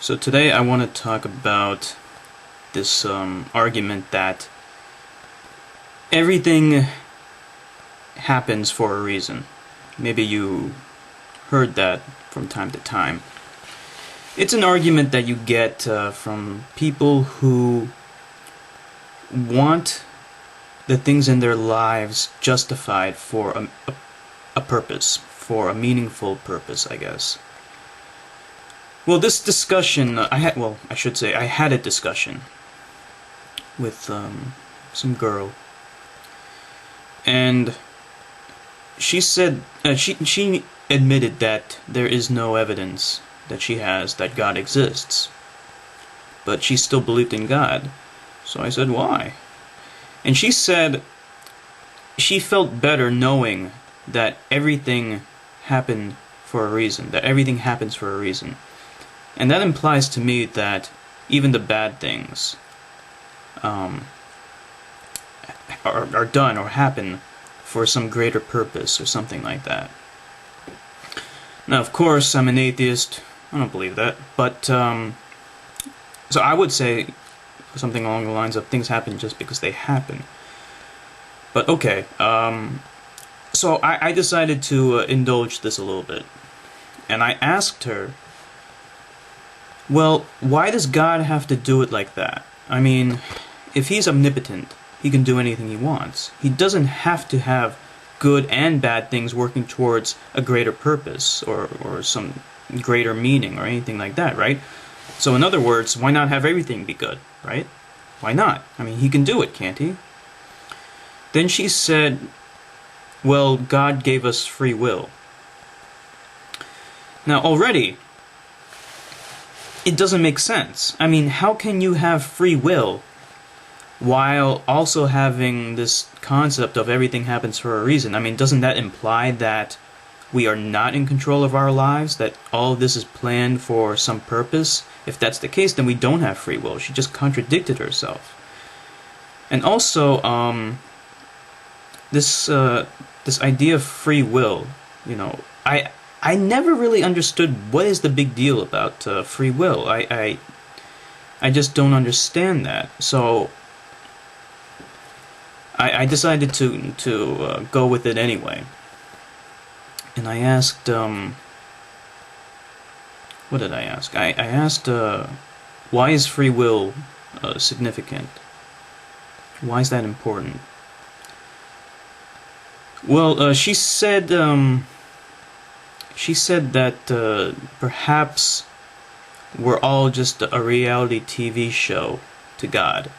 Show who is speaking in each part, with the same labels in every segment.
Speaker 1: So today I want to talk about this argument that everything happens for a reason. Maybe you heard that from time to time. It's an argument that you get from people who want the things in their lives justified for a purpose, for a meaningful purpose, I guess. Well, this discussion, I had a discussion with some girl, and she said she admitted that there is no evidence that she has that God exists, but she still believed in God. So I said, why? And she said she felt better knowing that everything happened for a reason, that everything happens for a reason. And that implies to me that even the bad things are done or happen for some greater purpose or something like that. Now, of course, I'm an atheist. I don't believe that. But, so I would say something along the lines of things happen just because they happen. But, okay. So I decided to indulge this a little bit. And I asked her, well, why does God have to do it like that? I mean, if he's omnipotent, he can do anything he wants. He doesn't have to have good and bad things working towards a greater purpose or some greater meaning or anything like that, right? So in other words, why not have everything be good, right? Why not? I mean, he can do it, can't he? Then she said, well, God gave us free will. Now, already, it doesn't make sense. I mean, how can you have free will while also having this concept of everything happens for a reason? I mean, doesn't that imply that we are not in control of our lives, that all of this is planned for some purpose? If that's the case, then we don't have free will. She just contradicted herself. And also, this idea of free will, you know, I never really understood what is the big deal about free will. I just don't understand that. So I decided to go with it anyway. And I asked, what did I ask? I asked, why is free will significant? Why is that important? Well, she said that perhaps we're all just a reality TV show to God.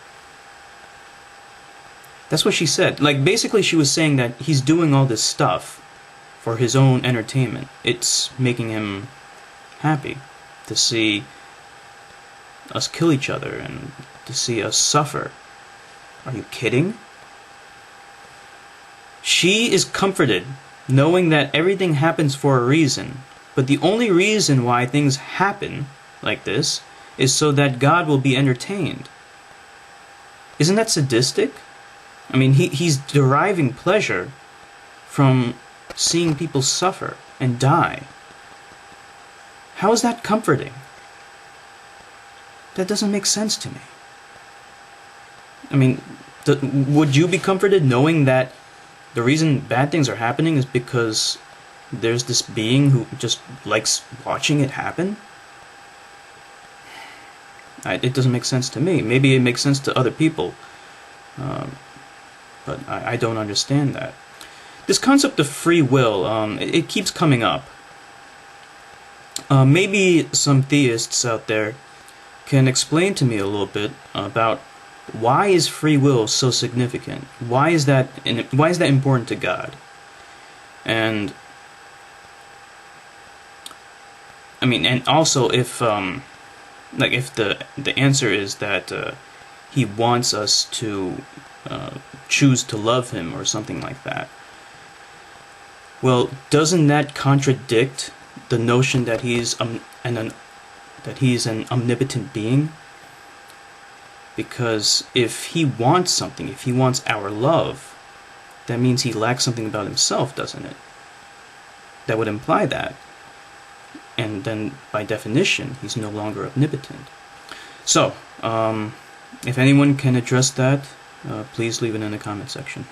Speaker 1: That's what she said. Like, basically she was saying that he's doing all this stuff for his own entertainment. It's making him happy to see us kill each other and to see us suffer. Are you kidding? She is comforted knowing that everything happens for a reason, but the only reason why things happen like this is so that God will be entertained. Isn't that sadistic? I mean, he's deriving pleasure from seeing people suffer and die. How is that comforting? That doesn't make sense to me. I mean, would you be comforted knowing that the reason bad things are happening is because there's this being who just likes watching it happen? It doesn't make sense to me. Maybe it makes sense to other people, but I don't understand that. This concept of free will, it keeps coming up. Maybe some theists out there can explain to me a little bit about why is free will so significant? Why is that important to God? And I mean, and also if the answer is that he wants us to choose to love him or something like that, well, doesn't that contradict the notion that he's an omnipotent being? Because if he wants something, if he wants our love, that means he lacks something about himself, doesn't it? That would imply that. and then by definition he's no longer omnipotent. So, if anyone can address that, please leave it in the comment section.